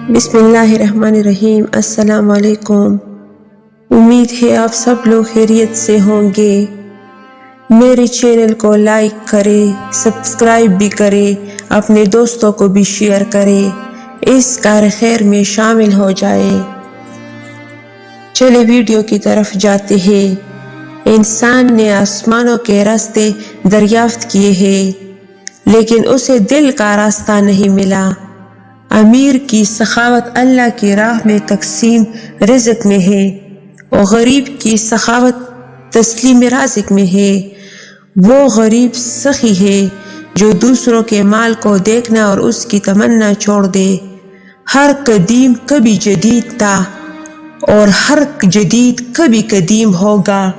بسم اللہ الرحمن الرحیم۔ السلام علیکم۔ امید ہے آپ سب لوگ خیریت سے ہوں گے۔ میرے چینل کو لائک کرے، سبسکرائب بھی کرے، اپنے دوستوں کو بھی شیئر کرے، اس کار خیر میں شامل ہو جائے۔ چلے ویڈیو کی طرف جاتے ہیں۔ انسان نے آسمانوں کے راستے دریافت کیے ہیں، لیکن اسے دل کا راستہ نہیں ملا۔ امیر کی سخاوت اللہ کی راہ میں تقسیم رزق میں ہے، اور غریب کی سخاوت تسلیم رازق میں ہے۔ وہ غریب سخی ہے جو دوسروں کے مال کو دیکھنا اور اس کی تمنا چھوڑ دے۔ ہر قدیم کبھی جدید تھا، اور ہر جدید کبھی قدیم ہوگا۔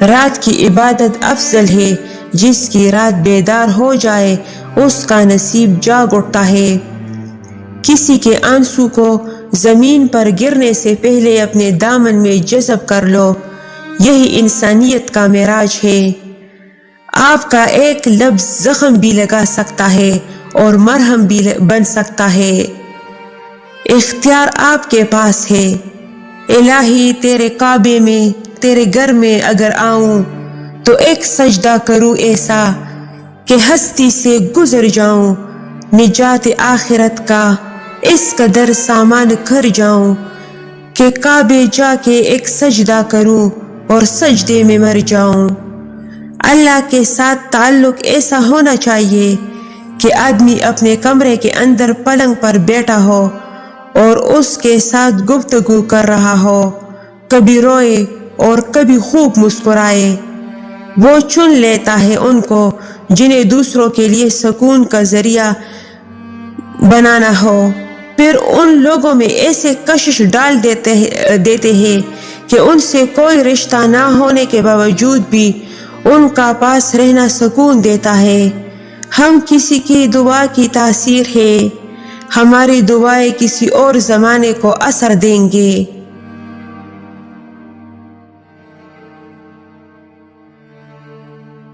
رات کی عبادت افضل ہے، جس کی رات بیدار ہو جائے اس کا نصیب جاگ اٹھتا ہے۔ کسی کے آنسو کو زمین پر گرنے سے پہلے اپنے دامن میں جذب کر لو، یہی انسانیت کا معراج ہے۔ آپ کا ایک لفظ زخم بھی لگا سکتا ہے اور مرہم بھی بن سکتا ہے۔ اختیار آپ کے پاس ہے۔ الہی تیرے کعبے میں، تیرے گھر میں اگر آؤں تو ایک سجدہ کروں ایسا کہ ہستی سے گزر جاؤں۔ نجات آخرت کا اس قدر سامان کر جاؤں کہ کعبے جا کے ایک سجدہ کروں اور سجدے میں مر جاؤں۔ اللہ کے ساتھ تعلق ایسا ہونا چاہیے کہ آدمی اپنے کمرے کے اندر پلنگ پر بیٹھا ہو اور اس کے ساتھ گفتگو کر رہا ہو، کبھی روئے اور کبھی خوب مسکرائے۔ وہ چن لیتا ہے ان کو جنہیں دوسروں کے لیے سکون کا ذریعہ بنانا ہو، پھر ان لوگوں میں ایسے کشش ڈال دیتے ہیں کہ ان سے کوئی رشتہ نہ ہونے کے باوجود بھی ان کا پاس رہنا سکون دیتا ہے۔ ہم کسی کی دعا کی تاثیر ہے، ہماری دعائیں کسی اور زمانے کو اثر دیں گے۔